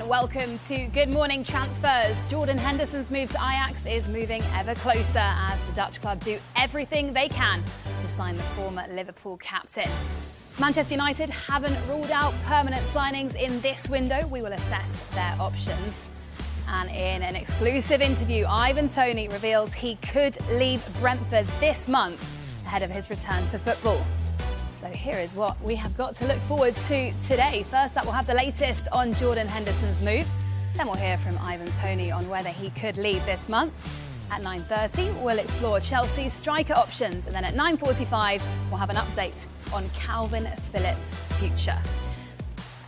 and welcome to Good Morning Transfers. Jordan Henderson's move to Ajax is moving ever closer as the Dutch club do everything they can to sign the former Liverpool captain. Manchester United haven't ruled out permanent signings in this window. We will assess their options. And in an exclusive interview, Toney reveals he could leave Brentford this month ahead of his return to football. So here is what we have got to look forward to today. First up, we'll have the latest on Jordan Henderson's move. Then we'll hear from Toney on whether he could leave this month. At 9:30, we'll explore Chelsea's striker options. And then at 9:45, we'll have an update on Kalvin Phillips' future.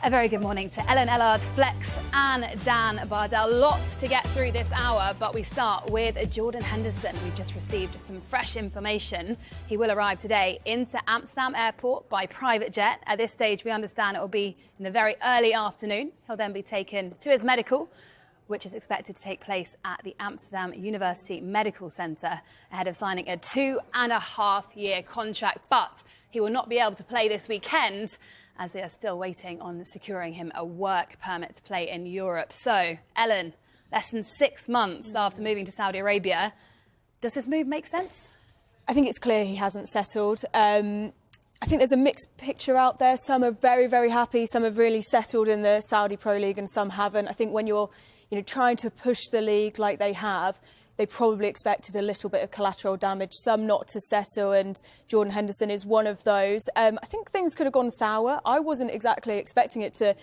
A very good morning to Ellen Ellard, Flex and Dan Bardell. Lots to get through this hour, but we start with Jordan Henderson. We've just received some fresh information. He will arrive today into Amsterdam Airport by private jet. At this stage, we understand it will be in the very early afternoon. He'll then be taken to his medical, which is expected to take place at the Amsterdam University Medical Centre ahead of signing a 2.5-year contract. But he will not be able to play this weekend, as they are still waiting on securing him a work permit to play in Europe. So, Ellen, less than 6 months after moving to Saudi Arabia, does this move make sense? I think it's clear he hasn't settled. I think there's a mixed picture out there. Some are very, very happy. Some have really settled in the Saudi Pro League and some haven't. I think when you're trying to push the league like they have, they probably expected a little bit of collateral damage, some not to settle, and Jordan Henderson is one of those. I think things could have gone sour. I wasn't exactly expecting it to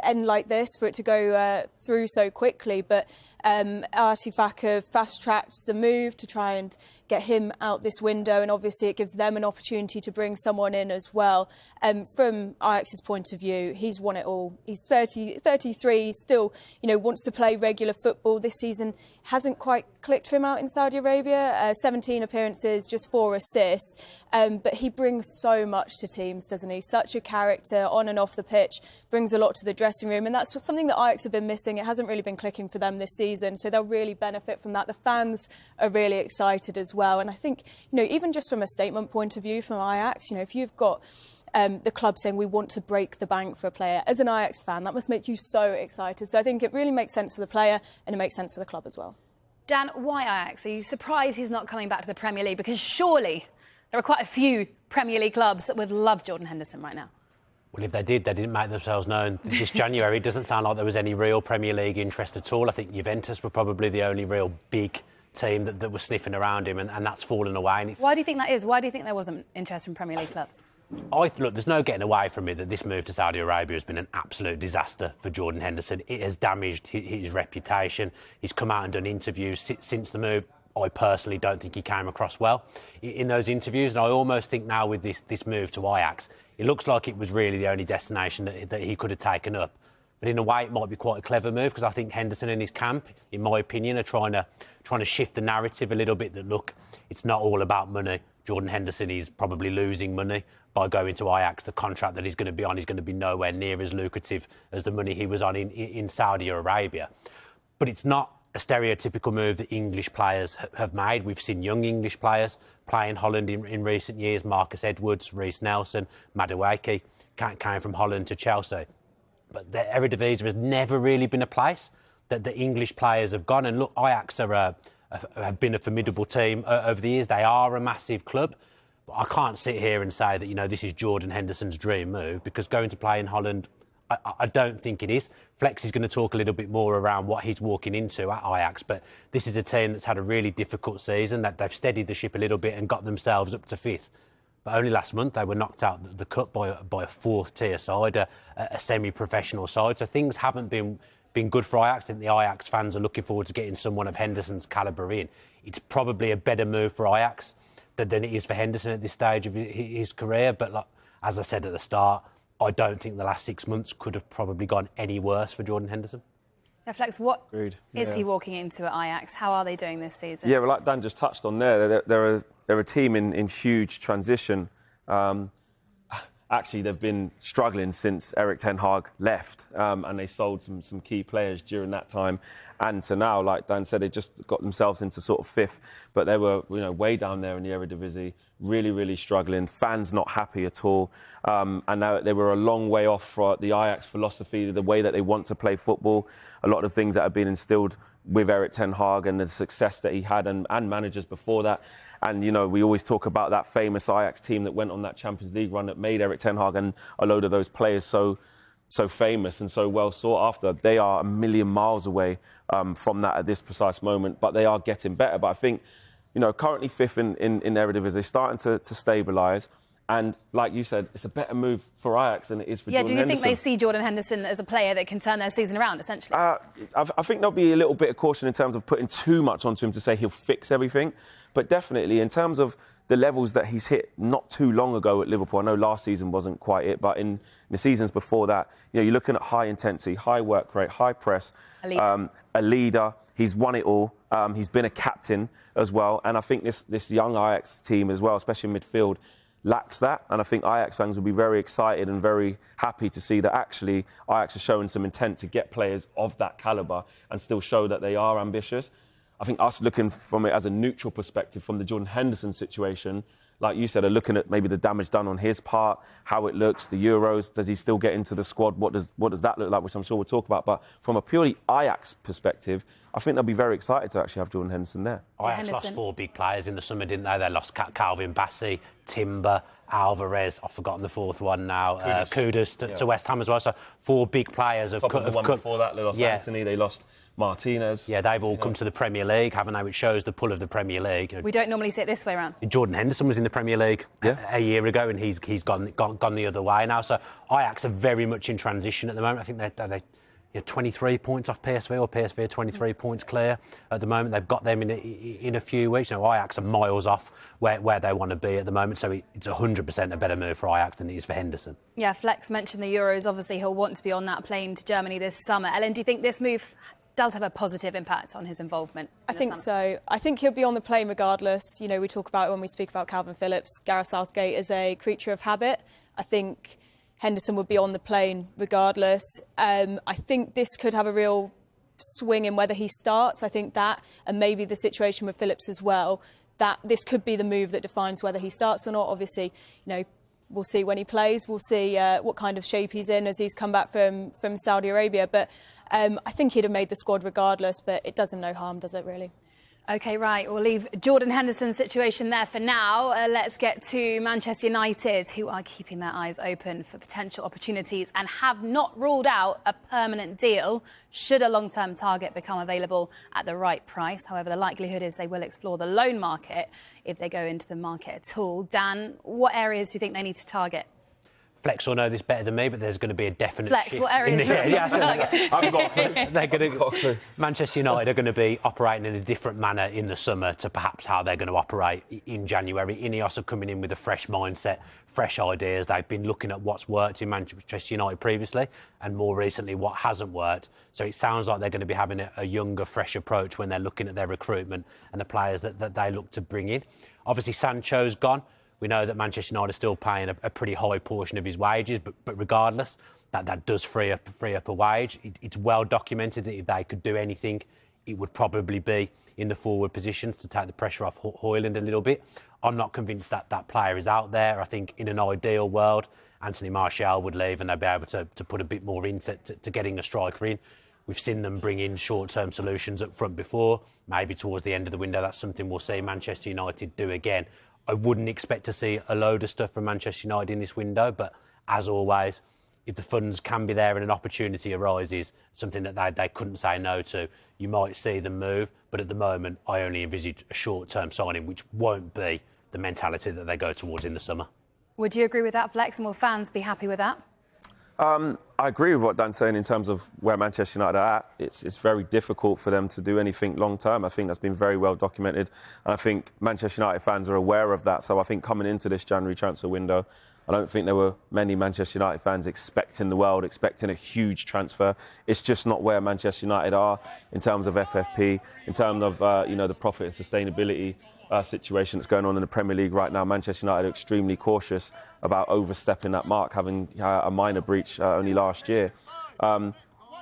end like this, for it to go through so quickly, but Artifak have fast-tracked the move to try and get him out this window, and obviously it gives them an opportunity to bring someone in as well. From Ajax's point of view, he's won it all. He's 33, he still wants to play regular football. This season hasn't quite clicked for him out in Saudi Arabia. 17 appearances, just 4 assists, but he brings so much to teams, doesn't he? Such a character on and off the pitch, brings a lot to the dressing room, and that's something that Ajax have been missing. It hasn't really been clicking for them this season, so they'll really benefit from that. The fans are really excited as well, and I think even just from a statement point of view from Ajax, if you've got the club saying we want to break the bank for a player, as an Ajax fan, that must make you so excited. So I think it really makes sense for the player and it makes sense for the club as well. Dan, why Ajax? Are you surprised he's not coming back to the Premier League? Because surely there are quite a few Premier League clubs that would love Jordan Henderson right now. Well, if they did, they didn't make themselves known this January. It doesn't sound like there was any real Premier League interest at all. I think Juventus were probably the only real big team that was sniffing around him, and that's fallen away. And why do you think that is? Why do you think there wasn't interest from Premier League clubs? Look, there's no getting away from it that this move to Saudi Arabia has been an absolute disaster for Jordan Henderson. It has damaged his reputation. He's come out and done interviews since the move. I personally don't think he came across well in those interviews, and I almost think now with this move to Ajax, it looks like it was really the only destination that he could have taken up. But in a way, it might be quite a clever move, because I think Henderson and his camp, in my opinion, are trying to shift the narrative a little bit. That look, it's not all about money. Jordan Henderson is probably losing money by going to Ajax. The contract that he's going to be on is going to be nowhere near as lucrative as the money he was on in Saudi Arabia. But it's not a stereotypical move that English players have made. We've seen young English players play in Holland in recent years. Marcus Edwards, Reece Nelson, Madueke came from Holland to Chelsea. But the Eredivisie has never really been a place that the English players have gone. And look, Ajax have been a formidable team over the years. They are a massive club. But I can't sit here and say that, this is Jordan Henderson's dream move, because going to play in Holland, I don't think it is. Flex is going to talk a little bit more around what he's walking into at Ajax, but this is a team that's had a really difficult season, that they've steadied the ship a little bit and got themselves up to 5th. But only last month they were knocked out the cup by a 4th-tier side, a semi-professional side. So things haven't been good for Ajax. I think the Ajax fans are looking forward to getting someone of Henderson's calibre in. It's probably a better move for Ajax than it is for Henderson at this stage of his career. But as I said at the start, I don't think the last 6 months could have probably gone any worse for Jordan Henderson. Now, Flex, what is he walking into at Ajax? How are they doing this season? Yeah, well, like Dan just touched on there, they're a team in huge transition. actually they've been struggling since Erik ten Hag left, and they sold some key players during that time. And to now, like Dan said, they just got themselves into sort of 5th, but they were, way down there in the Eredivisie, really, really struggling. Fans not happy at all, and now they were a long way off for the Ajax philosophy, the way that they want to play football. A lot of things that have been instilled with Erik ten Hag and the success that he had, and managers before that. And, we always talk about that famous Ajax team that went on that Champions League run that made Erik ten Hag and a load of those players so famous and so well sought after. They are a million miles away from that at this precise moment, but they are getting better. But I think, currently 5th in Eredivisie, starting to stabilise. And like you said, it's a better move for Ajax than it is for Jordan Henderson. Yeah, do you think they see Jordan Henderson as a player that can turn their season around, essentially? I think there'll be a little bit of caution in terms of putting too much onto him to say he'll fix everything. But definitely, in terms of the levels that he's hit not too long ago at Liverpool, I know last season wasn't quite it, but in the seasons before that, you're looking at high intensity, high work rate, high press, a leader. He's won it all. He's been a captain as well. And I think this young Ajax team as well, especially in midfield, lacks that, and I think Ajax fans will be very excited and very happy to see that actually Ajax are showing some intent to get players of that calibre and still show that they are ambitious. I think us looking from it as a neutral perspective from the Jordan Henderson situation, like you said, are looking at maybe the damage done on his part, how it looks, the Euros, does he still get into the squad, what does that look like, which I'm sure we'll talk about. But from a purely Ajax perspective, I think they'll be very excited to actually have Jordan Henderson there. Ajax lost 4 big players in the summer, didn't they? They lost Kalvin Phillips, Timber, Alvarez, I've forgotten the 4th one now, Kudus to West Ham as well. So 4 big players have cut. Before that, they lost Anthony, they lost Martinez. Yeah, they've all come to the Premier League, haven't they? Which shows the pull of the Premier League. We don't normally see it this way around. Jordan Henderson was in the Premier League a year ago, and he's gone the other way now. So Ajax are very much in transition at the moment. I think they're 23 points off PSV, or PSV are 23 points clear at the moment. They've got them in a few weeks. Ajax are miles off where they want to be at the moment. So it's 100% a better move for Ajax than it is for Henderson. Yeah, Flex mentioned the Euros. Obviously, he'll want to be on that plane to Germany this summer. Ellen, do you think this move does have a positive impact on his involvement? I think so. I think he'll be on the plane regardless. We talk about it when we speak about Kalvin Phillips. Gareth Southgate is a creature of habit. I think Henderson would be on the plane regardless. I think this could have a real swing in whether he starts. I think that, and maybe the situation with Phillips as well, that this could be the move that defines whether he starts or not. Obviously, we'll see when he plays. We'll see what kind of shape he's in as he's come back from Saudi Arabia. But I think he'd have made the squad regardless, but it does him no harm, does it really? OK, right, we'll leave Jordan Henderson's situation there for now. Let's get to Manchester United, who are keeping their eyes open for potential opportunities and have not ruled out a permanent deal should a long-term target become available at the right price. However, the likelihood is they will explore the loan market if they go into the market at all. Dan, what areas do you think they need to target? Flex will know this better than me, but there's going to be a definite Flex, shift. What areas? I've got a clue. Manchester United are going to be operating in a different manner in the summer to perhaps how they're going to operate in January. Ineos are coming in with a fresh mindset, fresh ideas. They've been looking at what's worked in Manchester United previously and more recently what hasn't worked. So it sounds like they're going to be having a younger, fresh approach when they're looking at their recruitment and the players that they look to bring in. Obviously, Sancho's gone. We know that Manchester United are still paying a pretty high portion of his wages, but regardless, that does free up a wage. It's well documented that if they could do anything, it would probably be in the forward positions to take the pressure off Højlund a little bit. I'm not convinced that player is out there. I think in an ideal world, Anthony Martial would leave and they'd be able to put a bit more into getting a striker in. We've seen them bring in short-term solutions up front before. Maybe towards the end of the window, that's something we'll see Manchester United do again. I wouldn't expect to see a load of stuff from Manchester United in this window, but as always, if the funds can be there and an opportunity arises, something that they couldn't say no to, you might see them move. But at the moment, I only envisage a short-term signing, which won't be the mentality that they go towards in the summer. Would you agree with that, Flex, and will fans be happy with that? I agree with what Dan's saying in terms of where Manchester United are at. It's very difficult for them to do anything long-term. I think that's been very well documented. And I think Manchester United fans are aware of that. So I think coming into this January transfer window, I don't think there were many Manchester United fans expecting the world, expecting a huge transfer. It's just not where Manchester United are in terms of FFP, in terms of the profit and sustainability situation that's going on in the Premier League right now. Manchester United are extremely cautious about overstepping that mark, having a minor breach only last year.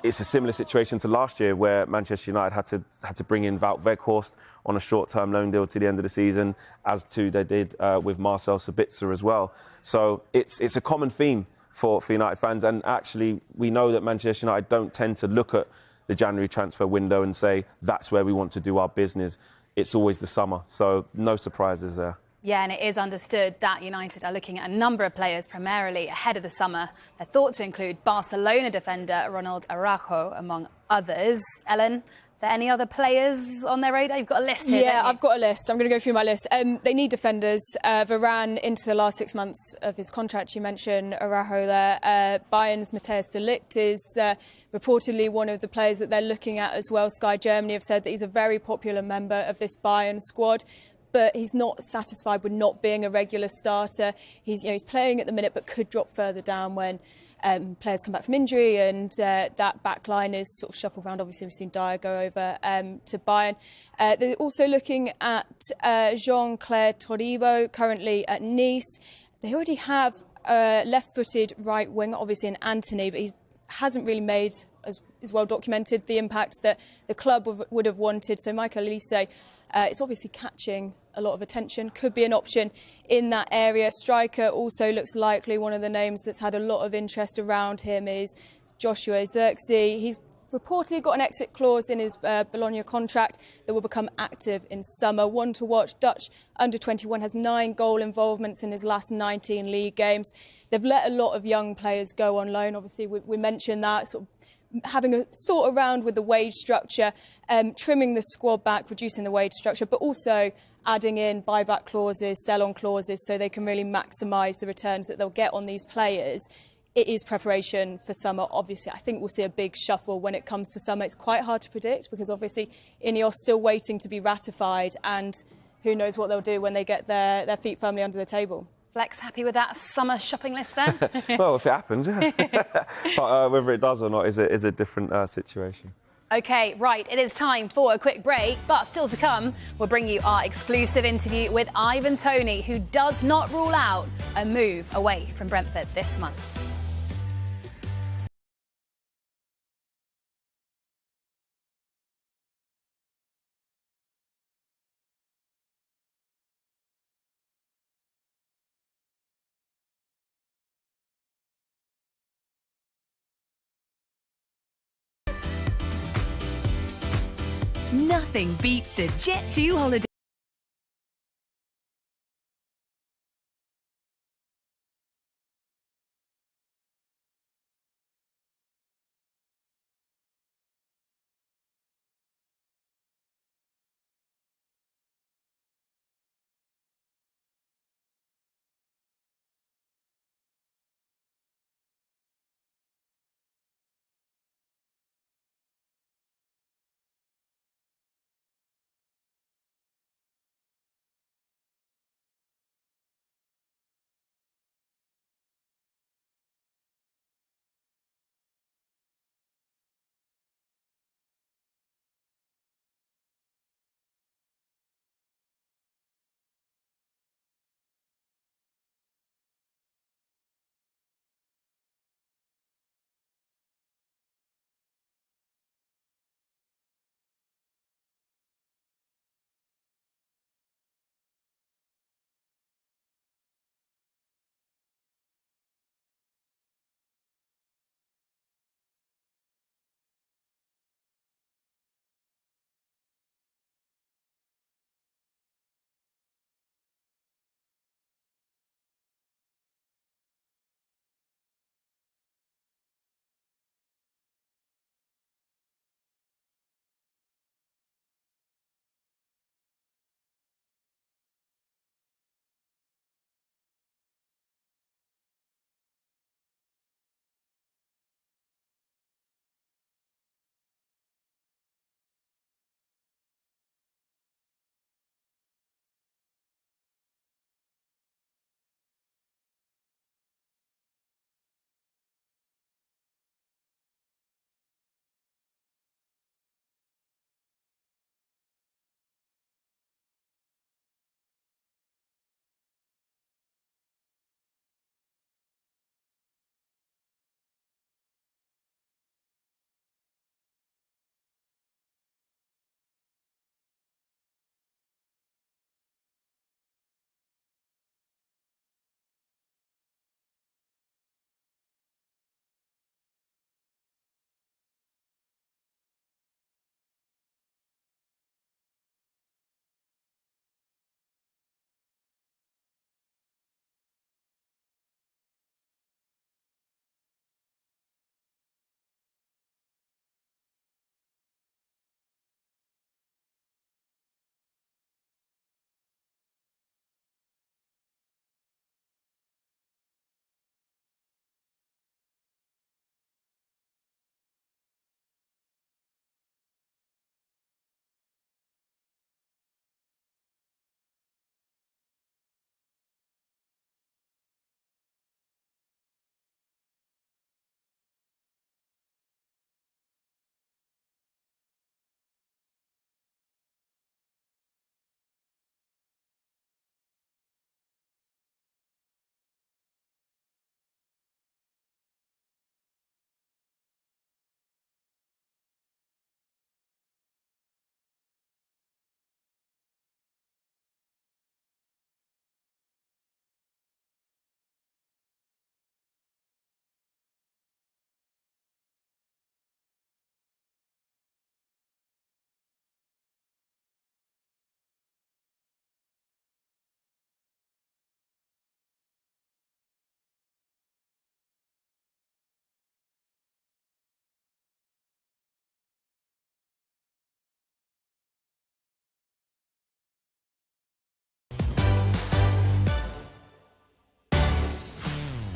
It's a similar situation to last year, where Manchester United had to bring in Wout Weghorst on a short-term loan deal to the end of the season, as too they did with Marcel Sabitzer as well. So it's a common theme for United fans, and actually we know that Manchester United don't tend to look at the January transfer window and say that's where we want to do our business. It's always the summer, so no surprises there. Yeah, and it is understood that United are looking at a number of players primarily ahead of the summer. They're thought to include Barcelona defender Ronald Araujo, among others. Ellen, are there any other players on their radar? You've got a list here. Yeah, I've got a list. I'm going to go through my list. They need defenders. Varane into the last 6 months of his contract. You mentioned Araujo there. Bayern's Matthijs de Ligt is reportedly one of the players that they're looking at as well. Sky Germany have said that he's a very popular member of this Bayern squad, but he's not satisfied with not being a regular starter. He's playing at the minute, but could drop further down when players come back from injury, and that back line is sort of shuffled around. Obviously, we've seen Dyer go over to Bayern. They're also looking at Jean-Claire Todibo, currently at Nice. They already have a left-footed right winger, obviously in Anthony, but he hasn't really made, as is well documented, the impact that the club would have wanted. So Michael Olise, it's obviously catching a lot of attention, could be an option in that area. Striker also looks likely. One of the names that's had a lot of interest around him is Joshua Zirkzee. He's reportedly got an exit clause in his Bologna contract that will become active in summer. One to watch. Dutch under-21 has 9 goal involvements in his last 19 league games. They've let a lot of young players go on loan. Obviously, we mentioned that, sort of having a sort around with the wage structure, trimming the squad back, reducing the wage structure, but also adding in buyback clauses, sell-on clauses, so they can really maximise the returns that they'll get on these players. It is preparation for summer. Obviously, I think we'll see a big shuffle when it comes to summer. It's quite hard to predict because obviously Ineos still waiting to be ratified, and who knows what they'll do when they get their feet firmly under the table. Flex, happy with that summer shopping list then? Well, if it happens, yeah. But whether it does or not is a different situation. OK, right, it is time for a quick break, but still to come, we'll bring you our exclusive interview with Ivan Toney, who does not rule out a move away from Brentford this month. Nothing beats a Jet2 holiday.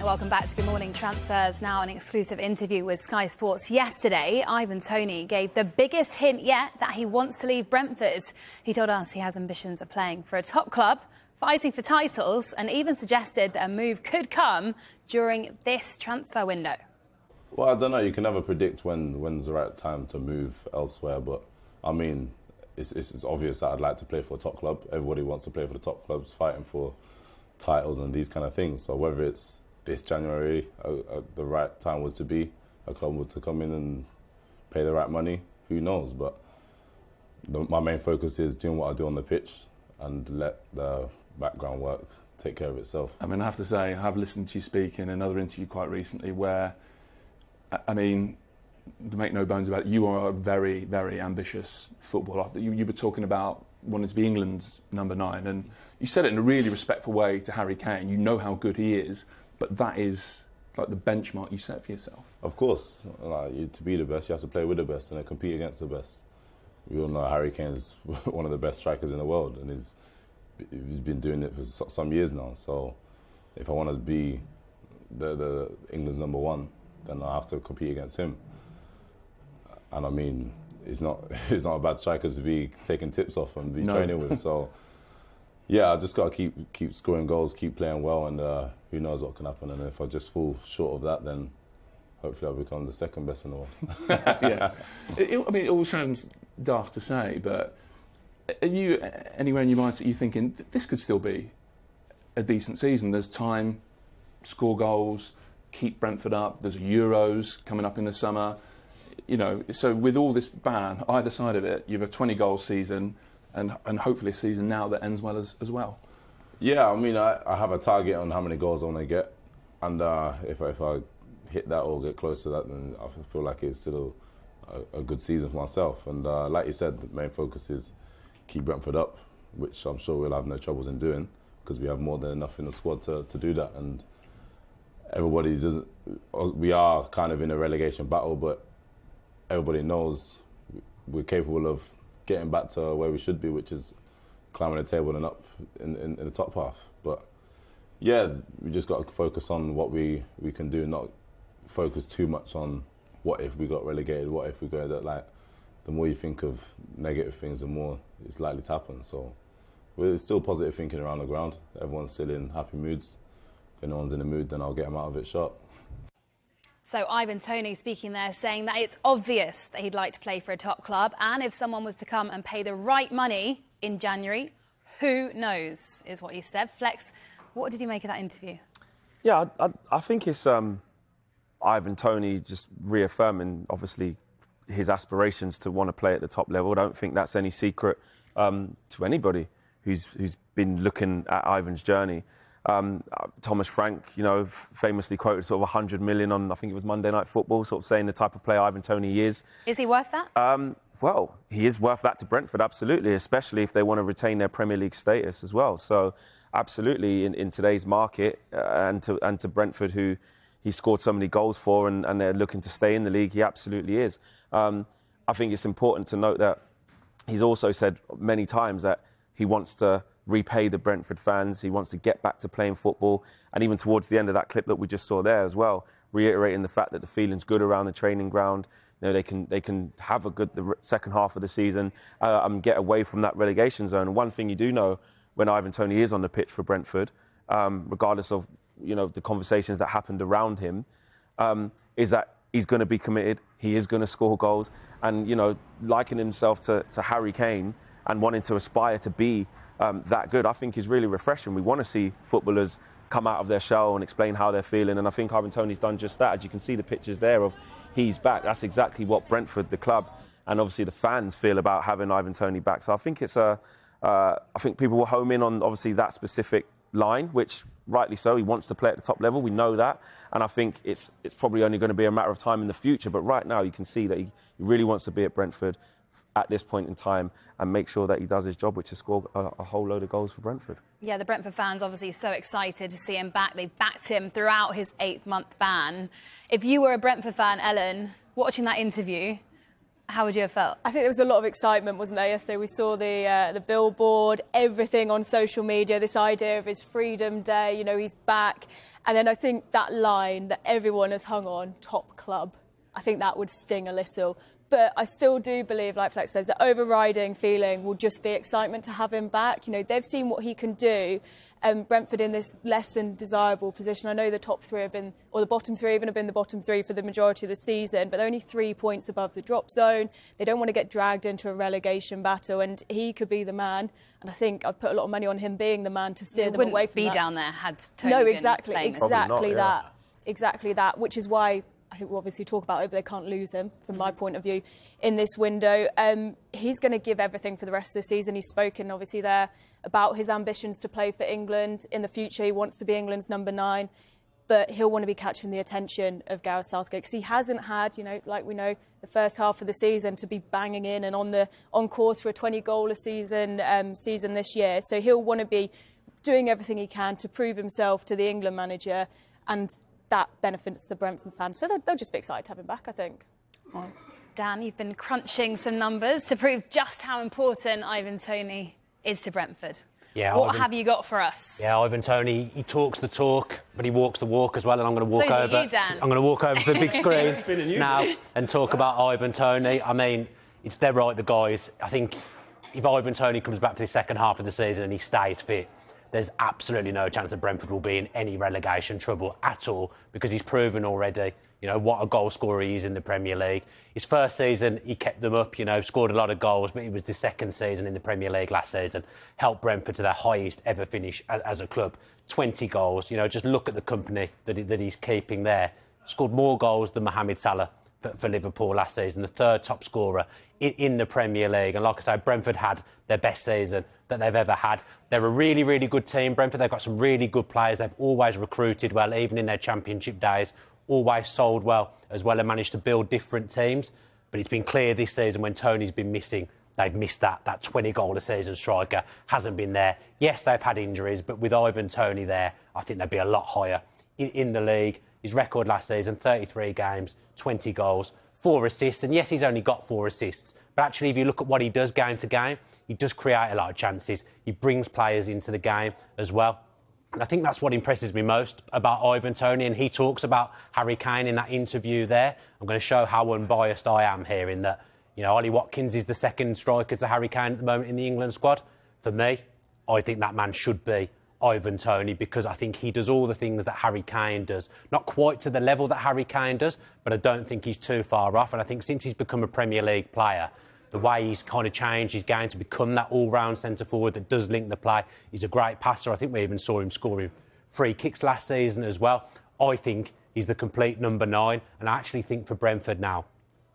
Welcome back to Good Morning Transfers. Now an exclusive interview with Sky Sports yesterday. Ivan Toney gave the biggest hint yet that he wants to leave Brentford. He told us he has ambitions of playing for a top club, fighting for titles, and even suggested that a move could come during this transfer window. Well, I don't know. You can never predict when's the right time to move elsewhere. But, I mean, it's obvious that I'd like to play for a top club. Everybody wants to play for the top clubs, fighting for titles and these kind of things. So whether it's this January, the right time was to be, a club was to come in and pay the right money, who knows? But my main focus is doing what I do on the pitch and let the background work take care of itself. I mean, I have to say, I have listened to you speak in another interview quite recently where, I mean, to make no bones about it, you are a very, very ambitious footballer. You were talking about wanting to be England's number 9, and you said it in a really respectful way to Harry Kane. You know how good he is, but that is like the benchmark you set for yourself. Of course, to be the best, you have to play with the best and then compete against the best. We all know Harry Kane is one of the best strikers in the world, and he's been doing it for some years now. So if I want to be the England's number 1, then I have to compete against him. And I mean, he's not a bad striker to be taking tips off and be training with. So yeah, I just got to keep scoring goals, keep playing well, and who knows what can happen. And if I just fall short of that, then hopefully I'll become the second best in the world. Yeah, I mean, it all sounds daft to say, but are you anywhere in your mind that you're thinking this could still be a decent season? There's time, score goals, keep Brentford up. There's Euros coming up in the summer. You know, so with all this ban, either side of it, you have a 20-goal season and hopefully a season now that ends well as well. Yeah, I mean, I have a target on how many goals I want to get, and if I hit that or get close to that, then I feel like it's still a good season for myself. And like you said, the main focus is keep Brentford up, which I'm sure we'll have no troubles in doing because we have more than enough in the squad to do that. And everybody doesn't. We are kind of in a relegation battle, but everybody knows we're capable of getting back to where we should be, which is climbing the table and up in the top half. But yeah, we just got to focus on what we can do, not focus too much on what if we got relegated, what if we go that. Like, the more you think of negative things, the more it's likely to happen. So we're still positive thinking around the ground. Everyone's still in happy moods. If anyone's in a mood, then I'll get them out of it sharp. So Ivan Toney speaking there, saying that it's obvious that he'd like to play for a top club, and if someone was to come and pay the right money in January, who knows, is what he said. Flex, what did you make of that interview? Yeah, I think it's Ivan Toney just reaffirming, obviously, his aspirations to want to play at the top level. I don't think that's any secret to anybody who's been looking at Ivan's journey. Thomas Frank, you know, famously quoted sort of 100 million on, I think it was Monday Night Football, sort of saying the type of player Ivan Toney is. Is he worth that? Well, he is worth that to Brentford, absolutely, especially if they want to retain their Premier League status as well. So, absolutely, in today's market, and to Brentford, who he scored so many goals for, and they're looking to stay in the league, he absolutely is. I think it's important to note that he's also said many times that he wants to repay the Brentford fans. He wants to get back to playing football. And even towards the end of that clip that we just saw there as well, reiterating the fact that the feeling's good around the training ground. You know, they can have the second half of the season and get away from that relegation zone. And one thing you do know when Ivan Toney is on the pitch for Brentford, regardless of, you know, the conversations that happened around him, is that he's going to be committed. He is going to score goals. And, you know, likening himself to Harry Kane and wanting to aspire to be that good, I think is really refreshing. We want to see footballers come out of their shell and explain how they're feeling, and I think Ivan Toney's done just that. As you can see the pictures there of he's back, that's exactly what Brentford, the club, and obviously the fans feel about having Ivan Toney back. So I think it's I think people will home in on obviously that specific line, which rightly so, he wants to play at the top level, we know that, and I think it's probably only going to be a matter of time in the future, but right now you can see that he really wants to be at Brentford at this point in time and make sure that he does his job, which is score a whole load of goals for Brentford. Yeah, the Brentford fans obviously so excited to see him back. They backed him throughout his 8-month ban. If you were a Brentford fan, Ellen, watching that interview, how would you have felt? I think there was a lot of excitement, wasn't there? Yesterday we saw the billboard, everything on social media, this idea of his Freedom Day, you know, he's back. And then I think that line that everyone has hung on, top club, I think that would sting a little. But I still do believe, like Flex says, the overriding feeling will just be excitement to have him back. You know, they've seen what he can do. Brentford in this less than desirable position. I know the top three have been, or the bottom three even have been the bottom three for the majority of the season, but they're only 3 points above the drop zone. They don't want to get dragged into a relegation battle, and he could be the man. And I think I've put a lot of money on him being the man to steer them away from be that. down there had Toney No, been exactly playing. Exactly that, which is why I think we'll obviously talk about it, but they can't lose him, from my point of view, in this window. He's going to give everything for the rest of the season. He's spoken, obviously, there about his ambitions to play for England. In the future, he wants to be England's number 9, but he'll want to be catching the attention of Gareth Southgate, because he hasn't had, you know, like we know, the first half of the season to be banging in and on course for a 20-goal a season this year. So he'll want to be doing everything he can to prove himself to the England manager, and that benefits the Brentford fans. So they'll just be excited to have him back, I think. Well, Dan, you've been crunching some numbers to prove just how important Ivan Toney is to Brentford. Yeah, what have you got for us? Yeah, Ivan Toney, he talks the talk, but he walks the walk as well. And I'm going to walk So is it over. you, Dan? I'm going to walk over to the big screen now and talk about Ivan Toney. I mean, it's dead right, the guys. I think if Ivan Toney comes back for the second half of the season and he stays fit, there's absolutely no chance that Brentford will be in any relegation trouble at all, because he's proven already, you know, what a goal scorer he is in the Premier League. His first season, he kept them up, you know, scored a lot of goals, but it was the second season in the Premier League last season, helped Brentford to their highest ever finish as a club. 20 goals, you know, just look at the company that he's keeping there. Scored more goals than Mohamed Salah for Liverpool last season, the third top scorer in the Premier League. And like I say, Brentford had their best season that they've ever had. They're a really, really good team, Brentford. They've got some really good players. They've always recruited well, even in their championship days, always sold well as well, and managed to build different teams. But it's been clear this season when Toney's been missing, they've missed that 20-goal-a-season striker hasn't been there. Yes, they've had injuries, but with Ivan Toney there, I think they'd be a lot higher in the league. His record last season, 33 games, 20 goals, 4 assists. And yes, he's only got 4 assists. But actually, if you look at what he does game to game, he does create a lot of chances. He brings players into the game as well. And I think that's what impresses me most about Ivan Toney. And he talks about Harry Kane in that interview there. I'm going to show how unbiased I am here in that, you know, Ollie Watkins is the second striker to Harry Kane at the moment in the England squad. For me, I think that man should be Ivan Toney, because I think he does all the things that Harry Kane does. Not quite to the level that Harry Kane does, but I don't think he's too far off. And I think since he's become a Premier League player, the way he's kind of changed his game to become that all-round centre-forward that does link the play. He's a great passer. I think we even saw him scoring free kicks last season as well. I think he's the complete number 9. And I actually think for Brentford now,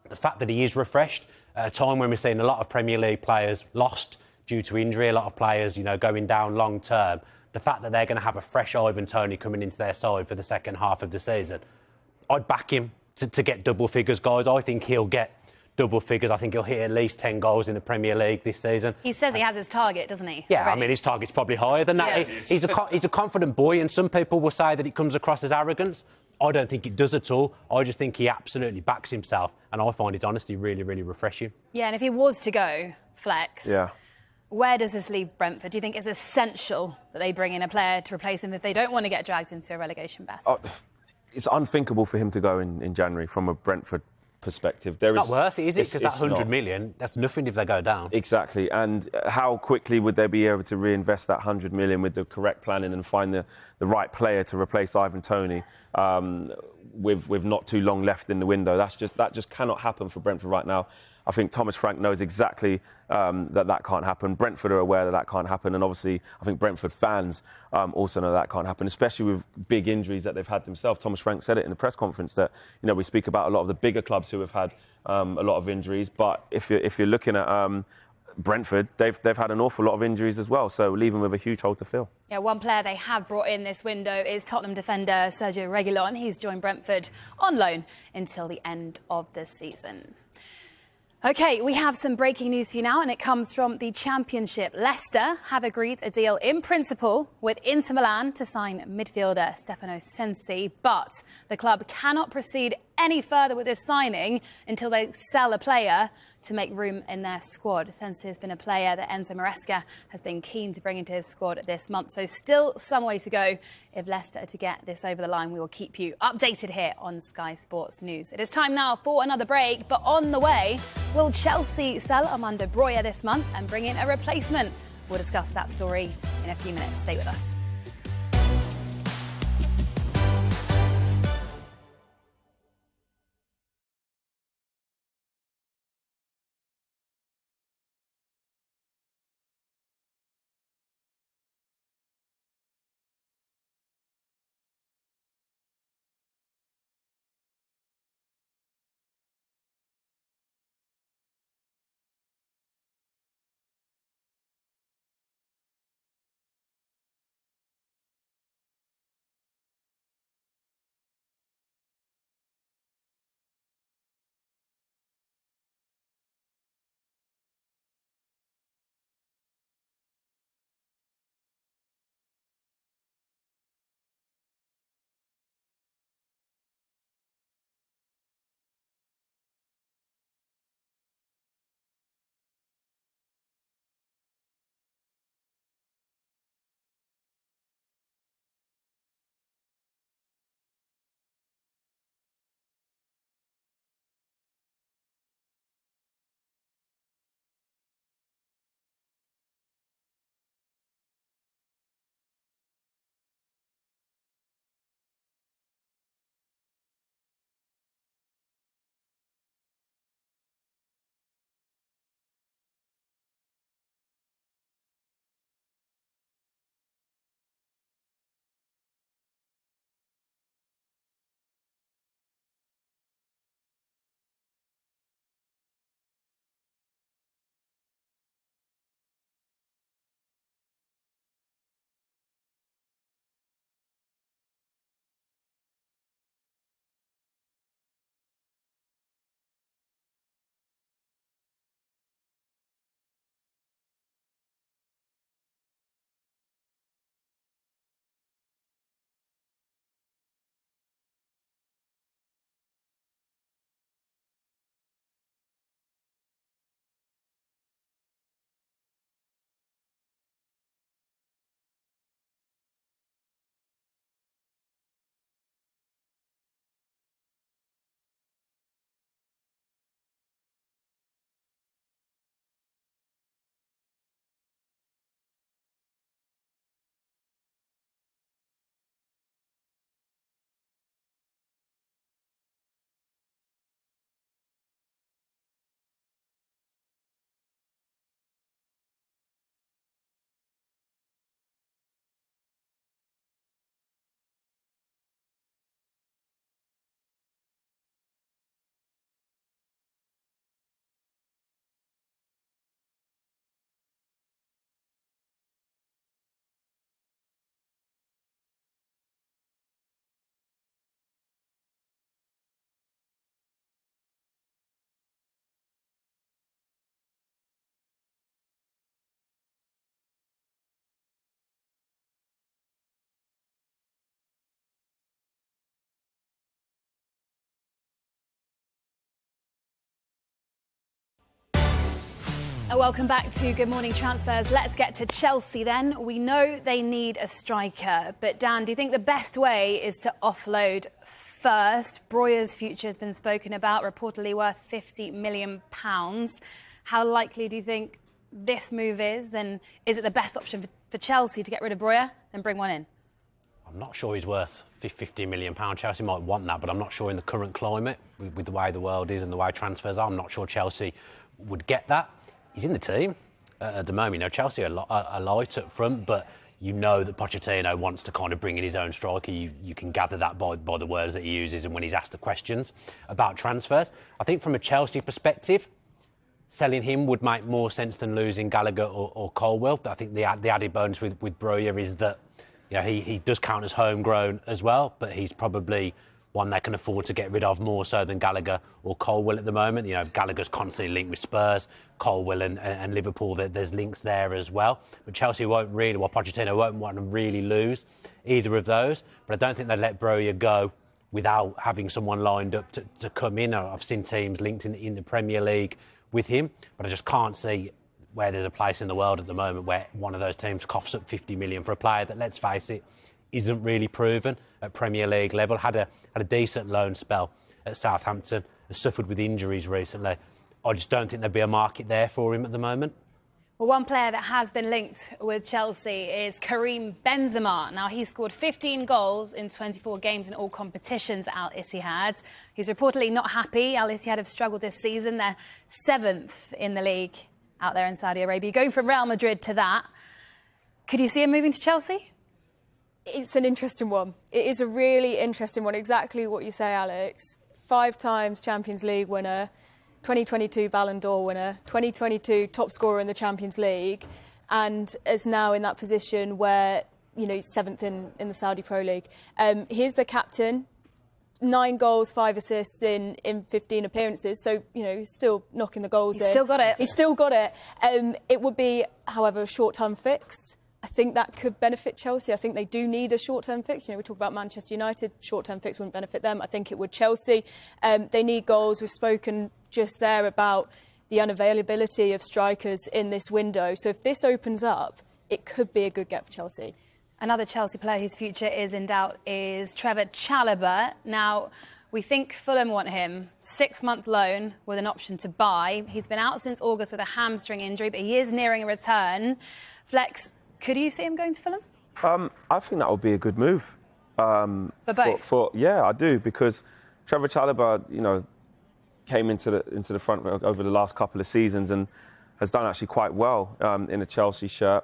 the fact that he is refreshed at a time when we're seeing a lot of Premier League players lost due to injury, a lot of players, you know, going down long term, the fact that they're going to have a fresh Ivan Toney coming into their side for the second half of the season, I'd back him to get double figures, guys. I think he'll get double figures. I think he'll hit at least 10 goals in the Premier League this season. He says he has his target, doesn't he? Yeah, already? I mean, his target's probably higher than that. Yeah. He's a confident boy, and some people will say that it comes across as arrogance. I don't think it does at all. I just think he absolutely backs himself, and I find his honesty really, really refreshing. Yeah, and if he was to go, Flex, yeah, where does this leave Brentford? Do you think it's essential that they bring in a player to replace him if they don't want to get dragged into a relegation battle? It's unthinkable for him to go in January from a Brentford perspective. It's not worth it, is it? Because that 100 million, that's nothing if they go down. Exactly. And how quickly would they be able to reinvest that 100 million with the correct planning and find the right player to replace Ivan Toney with not too long left in the window? That just cannot happen for Brentford right now. I think Thomas Frank knows exactly that can't happen. Brentford are aware that can't happen. And obviously, I think Brentford fans also know that can't happen, especially with big injuries that they've had themselves. Thomas Frank said it in the press conference that, you know, we speak about a lot of the bigger clubs who have had a lot of injuries. But if you're looking at Brentford, they've had an awful lot of injuries as well. So leave them with a huge hole to fill. Yeah, one player they have brought in this window is Tottenham defender Sergio Reguilon. He's joined Brentford on loan until the end of the season. OK, we have some breaking news for you now, and it comes from the Championship. Leicester have agreed a deal in principle with Inter Milan to sign midfielder Stefano Sensi, but the club cannot proceed any further with this signing until they sell a player to make room in their squad. Sensi has been a player that Enzo Maresca has been keen to bring into his squad this month, so still some way to go. If Leicester are to get this over the line, we will keep you updated here on Sky Sports News. It is time now for another break, but on the way, will Chelsea sell Armando Broja this month and bring in a replacement? We'll discuss that story in a few minutes. Stay with us. Welcome back to Good Morning Transfers. Let's get to Chelsea then. We know they need a striker, but Dan, do you think the best way is to offload first? Broja's future has been spoken about, reportedly worth £50 million. How likely do you think this move is, and is it the best option for Chelsea to get rid of Broja and bring one in? I'm not sure he's worth £50 million. Chelsea might want that, but I'm not sure in the current climate, with the way the world is and the way transfers are, I'm not sure Chelsea would get that. He's in the team at the moment. You know, Chelsea are light up front, but you know that Pochettino wants to kind of bring in his own striker. You can gather that by the words that he uses and when he's asked the questions about transfers. I think from a Chelsea perspective, selling him would make more sense than losing Gallagher or Colwill. I think the added bonus with Broja is that, you know, he does count as homegrown as well, but he's probably one they can afford to get rid of more so than Gallagher or Colwill at the moment. You know, Gallagher's constantly linked with Spurs, Colwill and Liverpool. There's links there as well. But Chelsea Pochettino won't want to really lose either of those. But I don't think they'd let Broja go without having someone lined up to come in. I've seen teams linked in the Premier League with him, but I just can't see where there's a place in the world at the moment where one of those teams coughs up 50 million for a player that, let's face it, isn't really proven at Premier League level. Had a decent loan spell at Southampton, has suffered with injuries recently. I just don't think there'd be a market there for him at the moment. Well, one player that has been linked with Chelsea is Karim Benzema. Now, he scored 15 goals in 24 games in all competitions Al Ittihad. He's reportedly not happy. Al Ittihad have struggled this season. They're 7th in the league out there in Saudi Arabia. Going from Real Madrid to that, could you see him moving to Chelsea? It's an interesting one. It is a really interesting one. Exactly what you say, Alex. 5 times Champions League winner, 2022 Ballon d'Or winner, 2022 top scorer in the Champions League, and is now in that position where, he's 7th in the Saudi Pro League. He's the captain. 9 goals, 5 assists in 15 appearances. So, he's still knocking the goals in. He's still got it. He's still got it. It would be, however, a short-term fix. I think that could benefit Chelsea. I think they do need a short-term fix. We talk about Manchester United. Short-term fix wouldn't benefit them. I think it would Chelsea. They need goals. We've spoken just there about the unavailability of strikers in this window. So if this opens up, it could be a good get for Chelsea. Another Chelsea player whose future is in doubt is Trevor Chalobah. Now, we think Fulham want him. 6-month loan with an option to buy. He's been out since August with a hamstring injury, but he is nearing a return. Flex, could you see him going to Fulham? I think that would be a good move. For both? Yeah, I do, because Trevor Chalobah, came into the front over the last couple of seasons and has done actually quite well in a Chelsea shirt.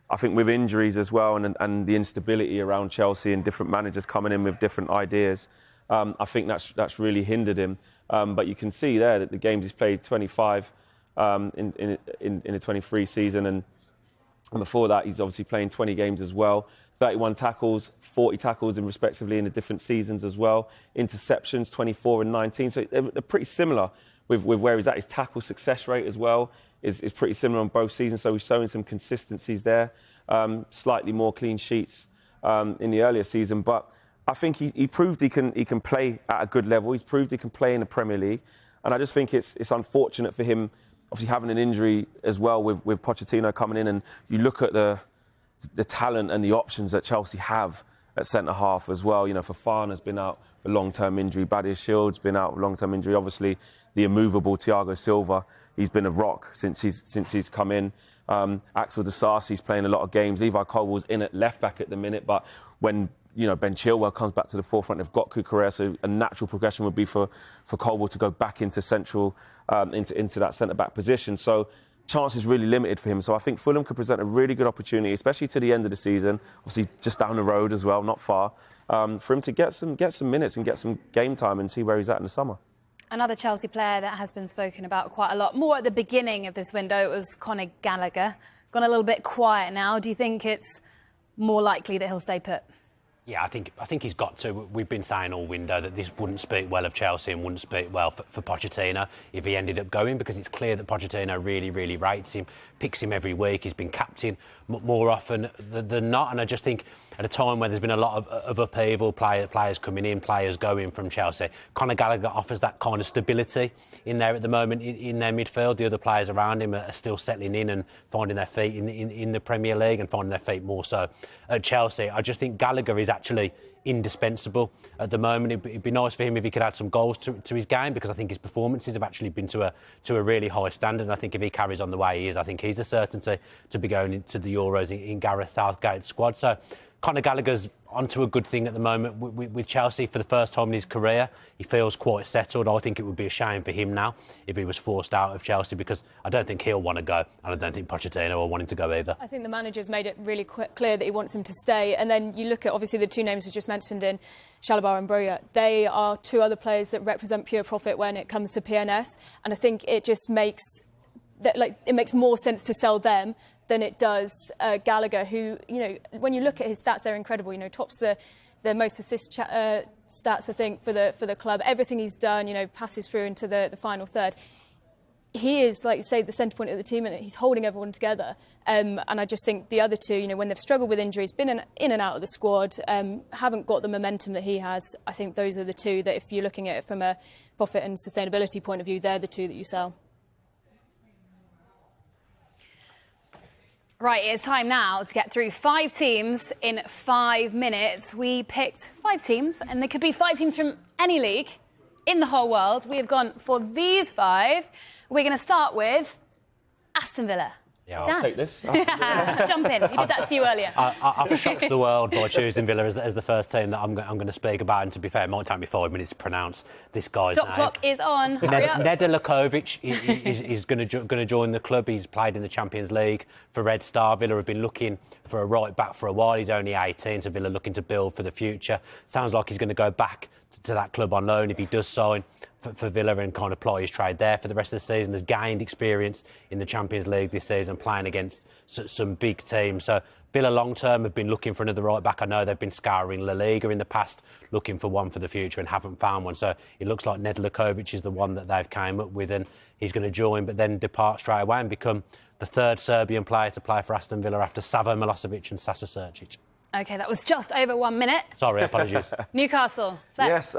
I think with injuries as well and the instability around Chelsea and different managers coming in with different ideas, I think that's really hindered him. But you can see there that the games he's played 25 in the 23 season, and before that he's obviously playing 20 games as well. 31 tackles, 40 tackles in respectively in the different seasons as well. Interceptions, 24 and 19. So they're pretty similar with where he's at. His tackle success rate as well is pretty similar on both seasons. So he's showing some consistencies there. Slightly more clean sheets in the earlier season. But I think he proved he can play at a good level. He's proved he can play in the Premier League. And I just think it's unfortunate for him, obviously having an injury as well with Pochettino coming in. And you look at the talent and the options that Chelsea have at centre-half as well. Fofana's been out with long-term injury. Badia Shield's been out with long-term injury. Obviously, the immovable Thiago Silva, he's been a rock since he's come in. Axel Disasi's playing a lot of games. Levi Colwell's in at left-back at the minute. But when, Ben Chilwell comes back to the forefront, they've got Cucurella, so a natural progression would be for Colwell to go back into central, into that centre-back position. So chance is really limited for him. So I think Fulham could present a really good opportunity, especially to the end of the season, obviously just down the road as well, not far, for him to get some minutes and get some game time and see where he's at in the summer. Another Chelsea player that has been spoken about quite a lot, more at the beginning of this window, it was Conor Gallagher. Gone a little bit quiet now. Do you think it's more likely that he'll stay put? Yeah, I think he's got to. We've been saying all window that this wouldn't speak well of Chelsea and wouldn't speak well for Pochettino if he ended up going, because it's clear that Pochettino really, really rates him, picks him every week. He's been captain more often than not. And I just think at a time where there's been a lot of upheaval, players coming in, players going from Chelsea, Conor Gallagher offers that kind of stability in there at the moment in their midfield. The other players around him are still settling in and finding their feet in the Premier League and finding their feet more so at Chelsea. I just think Gallagher is actually indispensable at the moment. It'd be nice for him if he could add some goals to his game, because I think his performances have actually been to a really high standard. And I think if he carries on the way he is, I think he's a certainty to be going into the Euros in Gareth Southgate's squad. So Conor Gallagher's onto a good thing at the moment with Chelsea for the first time in his career. He feels quite settled. I think it would be a shame for him now if he was forced out of Chelsea, because I don't think he'll want to go, and I don't think Pochettino will want him to go either. I think the manager's made it really clear that he wants him to stay. And then you look at, obviously, the 2 names we just mentioned in Chalobah and Broja. They are 2 other players that represent pure profit when it comes to PNS. And I think it just makes it makes more sense to sell them than it does Gallagher, who, when you look at his stats, they're incredible. Tops the most assist stats, I think, for the club. Everything he's done, passes through into the final third. he is, like you say, the centre point of the team, and he's holding everyone together. And I just think the other two, when they've struggled with injuries, been in and out of the squad, haven't got the momentum that he has. I think those are the two that, if you're looking at it from a profit and sustainability point of view, they're the two that you sell. Right, it's time now to get through 5 teams in 5 minutes. We picked 5 teams, and they could be 5 teams from any league in the whole world. We have gone for these 5. We're going to start with Aston Villa. Yeah, I'll take this. Jump in. He did that to you earlier. I've shocked the world by choosing Villa as the first team that I'm going to speak about. And to be fair, it might take me 5 minutes to pronounce this guy's Stop name. clock is on. Hurry up. Nedeljkovic is going to join the club. He's played in the Champions League for Red Star. Villa have been looking for a right back for a while. He's only 18, so Villa looking to build for the future. Sounds like he's going to go back to that club on loan if he does sign for Villa and kind of ply his trade there for the rest of the season. Has gained experience in the Champions League this season, playing against some big teams. So Villa long term have been looking for another right back. I know they've been scouring La Liga in the past, looking for one for the future and haven't found one. So it looks like Nedeljkovic is the one that they've came up with, and he's going to join, but then depart straight away and become the 3rd Serbian player to play for Aston Villa after Savo Milosevic and Sasa Srčić. OK, that was just over 1 minute. Sorry, apologies. Newcastle. Yes,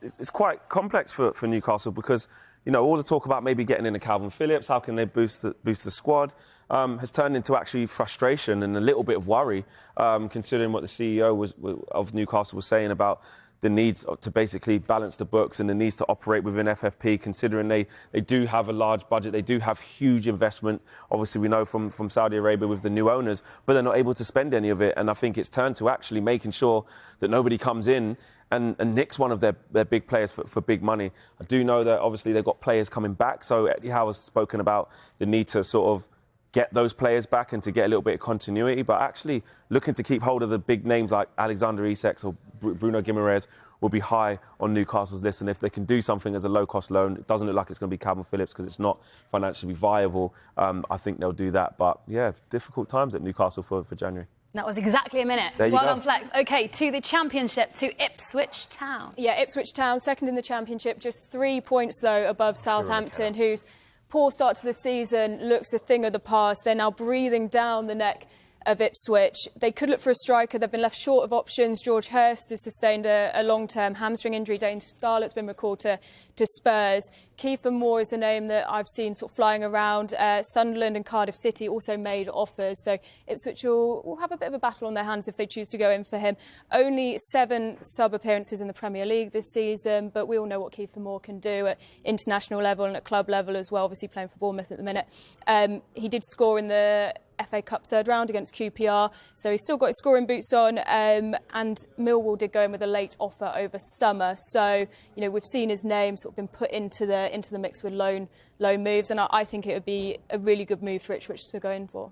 it's quite complex for Newcastle because, all the talk about maybe getting in a Kalvin Phillips, how can they boost the squad, has turned into actually frustration and a little bit of worry, considering what the CEO of Newcastle was saying about the need to basically balance the books and the needs to operate within FFP, considering they do have a large budget, they do have huge investment. Obviously, we know from Saudi Arabia with the new owners, but they're not able to spend any of it. And I think it's turned to actually making sure that nobody comes in and nicks one of their big players for big money. I do know that obviously they've got players coming back. So Eddie Howe has spoken about the need to sort of get those players back and to get a little bit of continuity, but actually looking to keep hold of the big names like Alexander Isak or Bruno Guimaraes will be high on Newcastle's list. And if they can do something as a low-cost loan, it doesn't look like it's going to be Kalvin Phillips because it's not financially viable. I think they'll do that. But, yeah, difficult times at Newcastle for January. That was exactly a minute. There you well go. done, Flex. OK, to the Championship, to Ipswich Town. Yeah, Ipswich Town, 2nd in the Championship, just 3 points, though, above Southampton, whose poor start to the season looks a thing of the past. They're now breathing down the neck of Ipswich. They could look for a striker. They've been left short of options. George Hurst has sustained a long-term hamstring injury. Dane Scarlett's been recalled to Spurs. Kiefer Moore is a name that I've seen sort of flying around. Sunderland and Cardiff City also made offers. So Ipswich will have a bit of a battle on their hands if they choose to go in for him. Only 7 sub-appearances in the Premier League this season, but we all know what Kiefer Moore can do at international level and at club level as well, obviously playing for Bournemouth at the minute. He did score in the FA Cup 3rd round against QPR, so he's still got his scoring boots on, and Millwall did go in with a late offer over summer. So, we've seen his name sort of been put into the mix with loan moves, and I think it would be a really good move for Ipswich to go in for.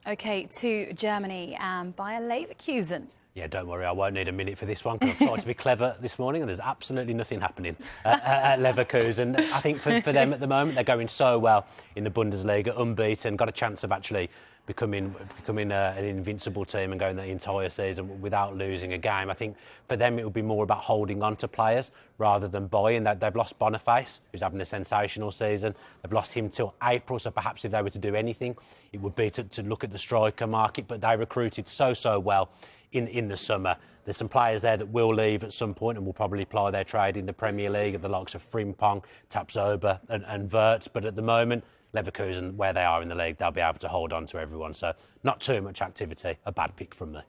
OK, to Germany and Bayer Leverkusen. Yeah, don't worry, I won't need a minute for this one because I've tried to be clever this morning and there's absolutely nothing happening at Leverkusen. I think for them at the moment, they're going so well in the Bundesliga, unbeaten, got a chance of actually becoming an invincible team and going the entire season without losing a game. I think for them it would be more about holding on to players rather than buying. They've lost Boniface, who's having a sensational season. They've lost him till April, so perhaps if they were to do anything, it would be to look at the striker market. But they recruited so well in the summer. There's some players there that will leave at some point and will probably ply their trade in the Premier League at the likes of Frimpong, Tapsoba and Wirtz. But at the moment, Leverkusen, where they are in the league, they'll be able to hold on to everyone. So not too much activity. A bad pick from me.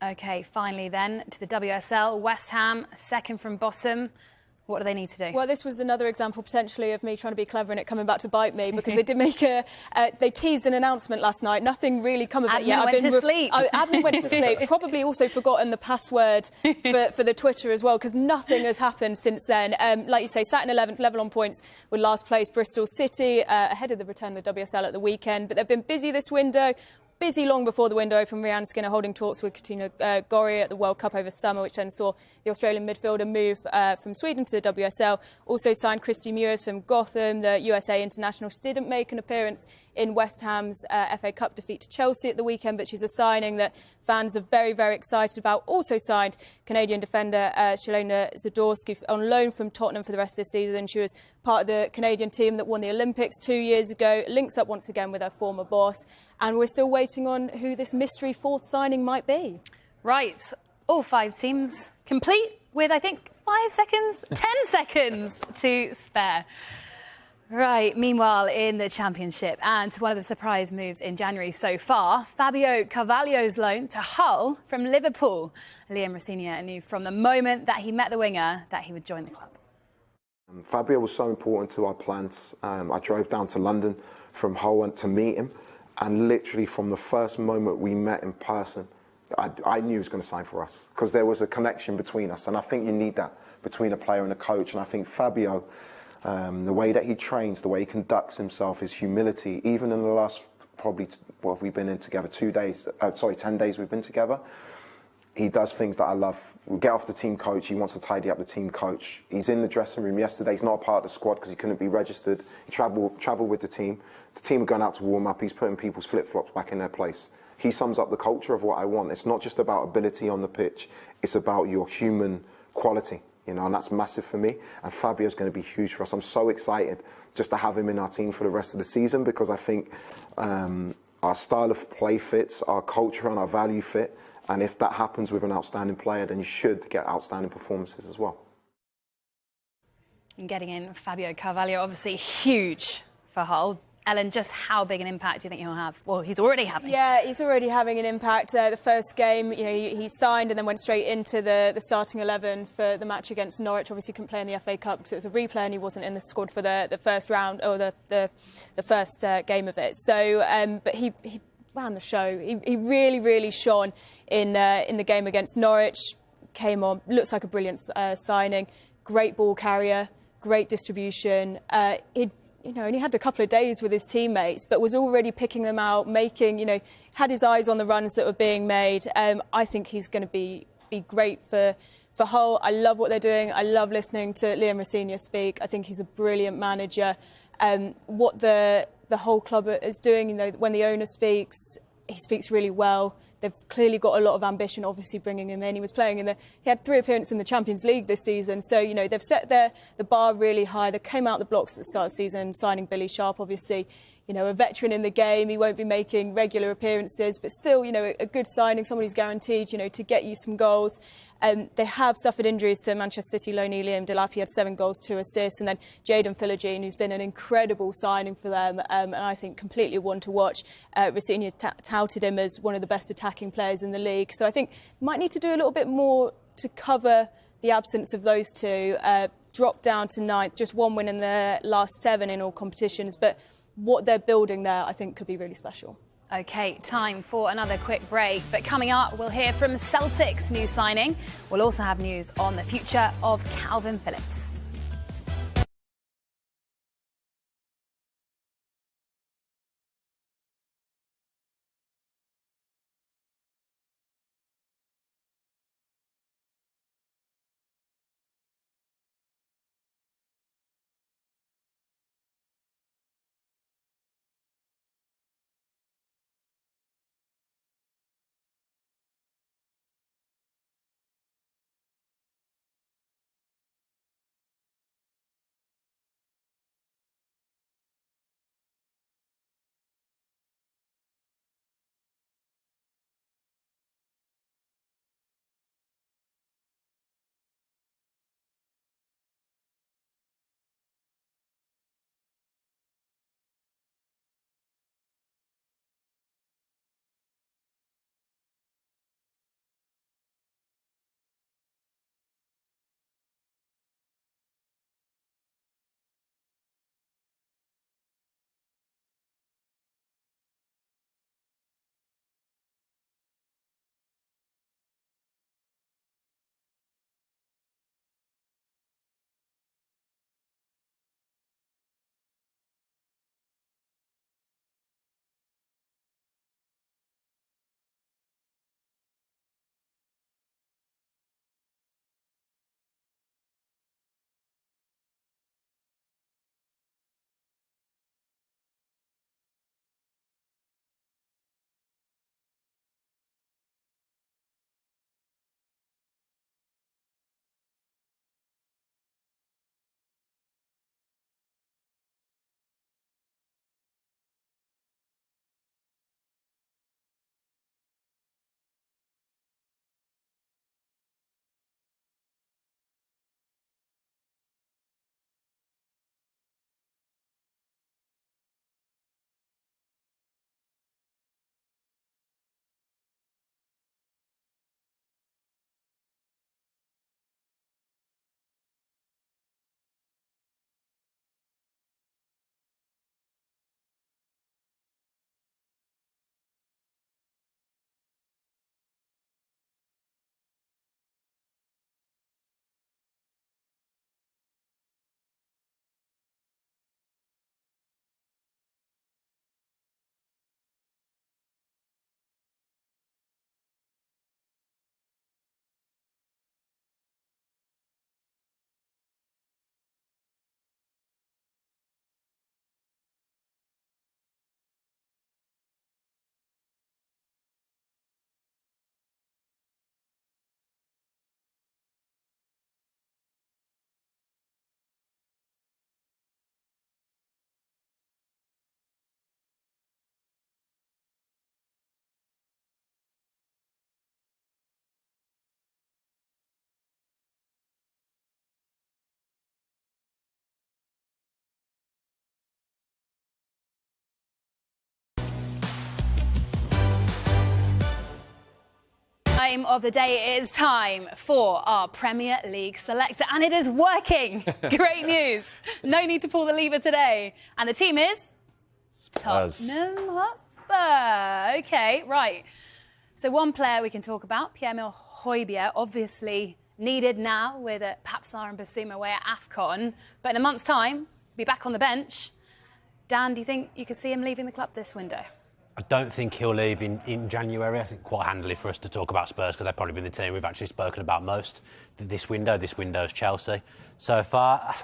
OK, finally then to the WSL. West Ham, 2nd from bottom. What do they need to do? Well, this was another example potentially of me trying to be clever and it coming back to bite me because they did make they teased an announcement last night. Nothing really come of it yet. Admin went to sleep. Probably also forgotten the password for the Twitter as well because nothing has happened since then. Like you say, sat in 11th, level on points with last place Bristol City, ahead of the return of the WSL at the weekend. But they've been busy this window. Busy long before the window opened. Rhiannon Skinner holding talks with Katina Gori at the World Cup over summer, which then saw the Australian midfielder move from Sweden to the WSL. Also signed Christy Mewers from Gotham, the USA international. She didn't make an appearance in West Ham's FA Cup defeat to Chelsea at the weekend, but she's a signing that fans are very, very excited about. Also signed Canadian defender Shalona Zadorsky on loan from Tottenham for the rest of the season. She was part of the Canadian team that won the Olympics 2 years ago, links up once again with her former boss, and we're still waiting on who this mystery fourth signing might be. Right, all 5 teams complete with, I think, 5 seconds, 10 seconds to spare. Right, meanwhile, in the Championship, and one of the surprise moves in January so far, Fabio Carvalho's loan to Hull from Liverpool. Liam Rosenior knew from the moment that he met the winger that he would join the club. Fabio was so important to our plans. I drove down to London from Hull to meet him, and literally from the first moment we met in person, I knew he was going to sign for us, because there was a connection between us, and I think you need that between a player and a coach. And I think Fabio, the way that he trains, the way he conducts himself, his humility, even in the last probably, what have we been in together, 10 days we've been together, he does things that I love. We get off the team coach, he wants to tidy up the team coach. He's in the dressing room yesterday, he's not a part of the squad because he couldn't be registered. He travelled with the team. The team are going out to warm up, he's putting people's flip-flops back in their place. He sums up the culture of what I want. It's not just about ability on the pitch, it's about your human quality. You know, and that's massive for me. And Fabio's going to be huge for us. I'm so excited just to have him in our team for the rest of the season, because I think our style of play fits, our culture and our value fit. And if that happens with an outstanding player, then you should get outstanding performances as well. And getting in Fabio Carvalho, obviously huge for Hull. Ellen, just how big an impact do you think he'll have? Well, he's already having. Yeah, he's already having an impact. The first game, you know, he signed and then went straight into the starting 11 for the match against Norwich. Obviously couldn't play in the FA Cup because it was a replay and he wasn't in the squad for the first round, or the first game of it. So, but he ran the show. He really shone in the game against Norwich. Came on, looks like a brilliant signing. Great ball carrier, great distribution. Only had a couple of days with his teammates, but was already picking them out, had his eyes on the runs that were being made. I think he's going to be great for Hull. I love what they're doing. I love listening to Liam Rosenior speak. I think he's a brilliant manager. What the whole club is doing, when the owner speaks, he speaks really well. They've clearly got a lot of ambition, obviously, bringing him in. He had 3 appearances in the Champions League this season. So, they've set the bar really high. They came out the blocks at the start of the season, signing Billy Sharp, obviously, a veteran in the game. He won't be making regular appearances, but still, a good signing, someone who's guaranteed, to get you some goals. They have suffered injuries to Manchester City loanee Liam Delap. He had 7 goals, 2 assists. And then Jadon Philogene, who's been an incredible signing for them, and I think completely one to watch. Rosenior touted him as one of the best attacking players in the league. So I think might need to do a little bit more to cover the absence of those two. Dropped down to 9th, just 1 win in their last 7 in all competitions. But what they're building there, I think, could be really special. OK, time for another quick break. But coming up, we'll hear from Celtic's new signing. We'll also have news on the future of Kalvin Phillips. time of the day. It is time for our Premier League selector, and it is working. Great news. No need to pull the lever today. And the team is Tottenham Hotspur. OK, right. So one player we can talk about, Pierre-Emile Højbjerg, obviously needed now with Papsar and Basuma away at AFCON. But in a month's time, be back on the bench. Dan, do you think you could see him leaving the club this window? I don't think he'll leave in January. I think quite handily for us to talk about Spurs because they've probably been the team we've actually spoken about most this window. This window's Chelsea so far.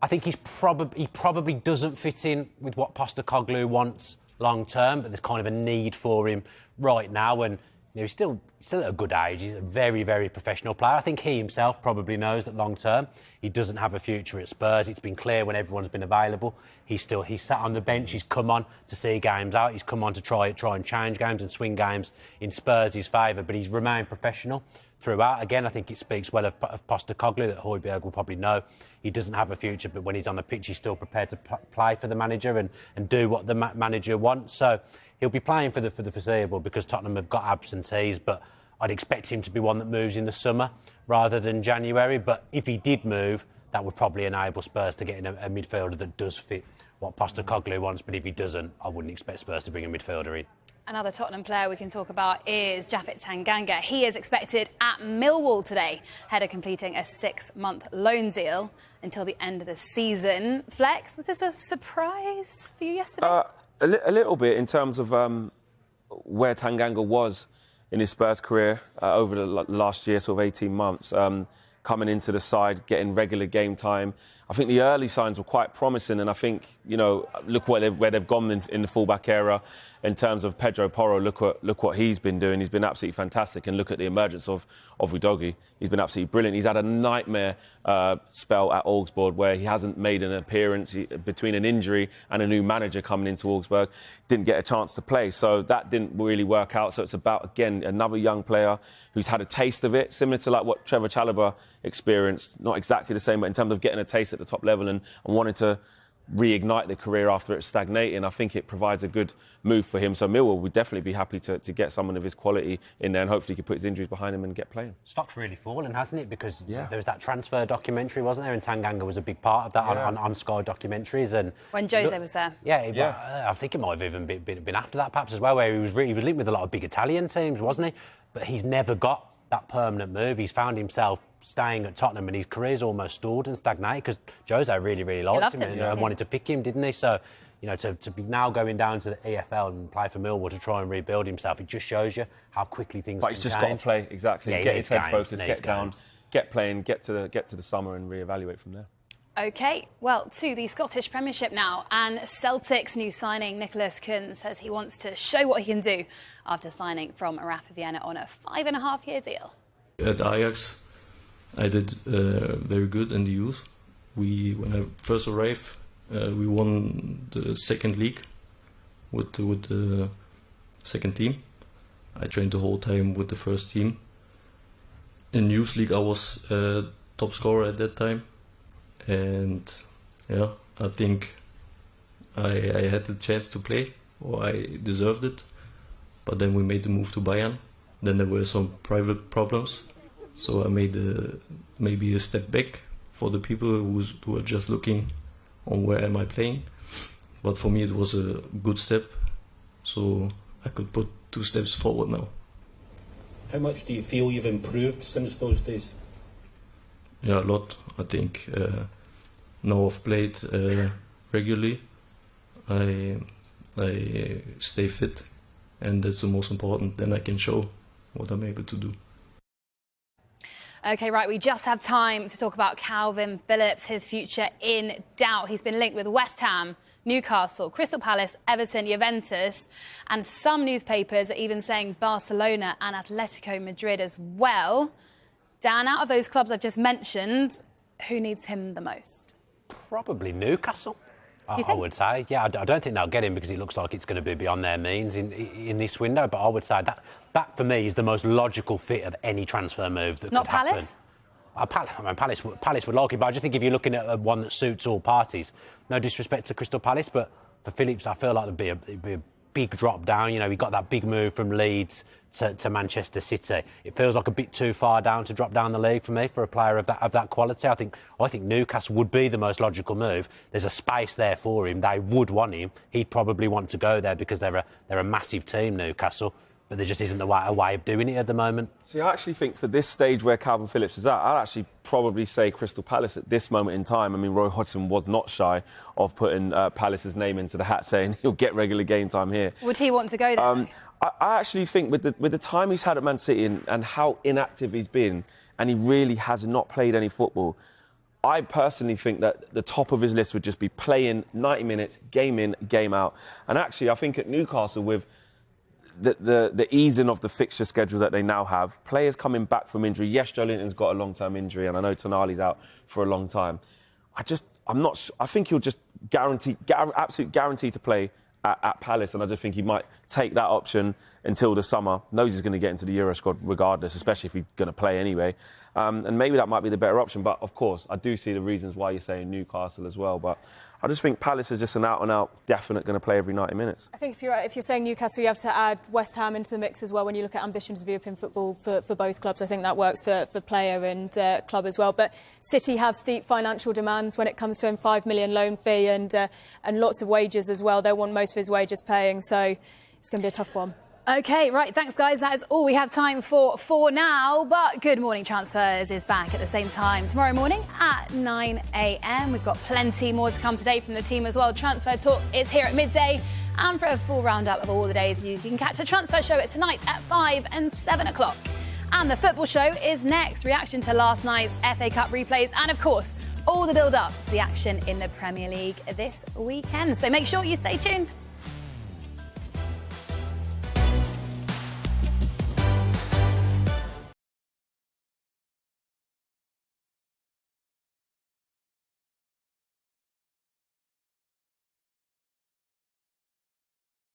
I think he probably doesn't fit in with what Postecoglou wants long term, but there's kind of a need for him right now. And he's still at a good age. He's a very, very professional player. I think he himself probably knows that long term he doesn't have a future at Spurs. It's been clear when everyone's been available. He's sat on the bench. He's come on to see games out. He's come on to try and change games and swing games in Spurs' favour. But he's remained professional throughout. Again, I think it speaks well of Postecoglou that Højbjerg will probably know he doesn't have a future, but when he's on the pitch, he's still prepared to play for the manager and do what the manager wants. So he'll be playing for the foreseeable because Tottenham have got absentees, but I'd expect him to be one that moves in the summer rather than January. But if he did move, that would probably enable Spurs to get in a midfielder that does fit what Postecoglou wants. But if he doesn't, I wouldn't expect Spurs to bring a midfielder in. Another Tottenham player we can talk about is Japhet Tanganga. He is expected at Millwall today, ahead of completing a 6-month loan deal until the end of the season. Flex, was this a surprise for you yesterday? A little bit in terms of where Tanganga was in his Spurs career over the last year, sort of 18 months. Coming into the side, getting regular game time. I think the early signs were quite promising, and I think, look where they've gone in the fullback era. In terms of Pedro Porro, look what he's been doing. He's been absolutely fantastic, and look at the emergence of Udogie. He's been absolutely brilliant. He's had a nightmare spell at Augsburg where he hasn't made an appearance between an injury and a new manager coming into Augsburg. Didn't get a chance to play, so that didn't really work out. So it's about, again, another young player who's had a taste of it, similar to like what Trevor Chalobah experienced. Not exactly the same, but in terms of getting a taste at the top level and wanting to reignite the career after it's stagnating. I think it provides a good move for him. So Millwall would definitely be happy to get someone of his quality in there, and hopefully he can put his injuries behind him and get playing. Stock's really fallen, hasn't it? Because there was that transfer documentary, wasn't there? And Tanganga was a big part of that on Sky documentaries. And when Jose was there. I think it might have even been after that perhaps as well, where he was linked with a lot of big Italian teams, wasn't he? But he's never got that permanent move. He's found himself staying at Tottenham, and his career's almost stalled and stagnated because Jose really liked him and wanted to pick him, didn't he? So, to be now going down to the EFL and play for Millwall to try and rebuild himself, it just shows you how quickly things can change. But he's just got to play, exactly. Get his head focused, get down, get playing, get to the summer and reevaluate from there. OK, well, to the Scottish Premiership now, and Celtic's new signing, Nicholas Kuhn, says he wants to show what he can do after signing from Rapid Vienna on a 5.5-year deal. At Ajax, I did very good in the youth. When I first arrived, we won the second league with the second team. I trained the whole time with the first team. In youth league, I was top scorer at that time. And I think I had the chance to play, or I deserved it. But then we made the move to Bayern. Then there were some private problems, so I made maybe a step back for the people who are just looking on where am I playing. But for me it was a good step, so I could put 2 steps forward now. How much do you feel you've improved since those days? Yeah, a lot. I think now I've played regularly. I stay fit, and that's the most important. Then I can show what I'm able to do. OK, right, we just have time to talk about Kalvin Phillips, his future in doubt. He's been linked with West Ham, Newcastle, Crystal Palace, Everton, Juventus, and some newspapers are even saying Barcelona and Atletico Madrid as well. Dan, out of those clubs I've just mentioned, who needs him the most? Probably Newcastle, I would say. Yeah, I don't think they'll get him because it looks like it's going to be beyond their means in this window. But I would say that for me is the most logical fit of any transfer move that could happen. Not Palace? Palace would like it, but I just think if you're looking at one that suits all parties, no disrespect to Crystal Palace, but for Phillips, I feel like it'd be big drop down. You know, he got that big move from Leeds to Manchester City. It feels like a bit too far down to drop down the league for me, for a player of that quality. I think Newcastle would be the most logical move. There's a space there for him. They would want him. He'd probably want to go there because they're a massive team, Newcastle. But there just isn't a way of doing it at the moment. See, I actually think for this stage where Kalvin Phillips is at, I'd actually probably say Crystal Palace at this moment in time. I mean, Roy Hodgson was not shy of putting Palace's name into the hat, saying he'll get regular game time here. Would he want to go there? I actually think with the time he's had at Man City and how inactive he's been, and he really has not played any football, I personally think that the top of his list would just be playing 90 minutes, game in, game out. And actually, I think at Newcastle, with the easing of the fixture schedule that they now have, players coming back from injury. Yes, Joe Linton's got a long-term injury, and I know Tonali's out for a long time. I'm not. I think he'll just absolute guarantee to play at Palace, and I just think he might take that option until the summer. Knows he's going to get into the Euro squad regardless, especially if he's going to play anyway. And maybe that might be the better option. But of course, I do see the reasons why you're saying Newcastle as well. But I just think Palace is just an out-and-out definite going to play every 90 minutes. I think if you're saying Newcastle, you have to add West Ham into the mix as well when you look at ambitions of European football for both clubs. I think that works for player and club as well. But City have steep financial demands when it comes to a £5 million loan fee and lots of wages as well. They want most of his wages paying, so it's going to be a tough one. OK, right, thanks, guys. That is all we have time for now. But Good Morning Transfers is back at the same time tomorrow morning at 9 a.m. We've got plenty more to come today from the team as well. Transfer Talk is here at midday. And for a full roundup of all the day's news, you can catch the Transfer Show at tonight at 5 and 7 o'clock. And the Football Show is next. Reaction to last night's FA Cup replays and, of course, all the build-up to the action in the Premier League this weekend. So make sure you stay tuned.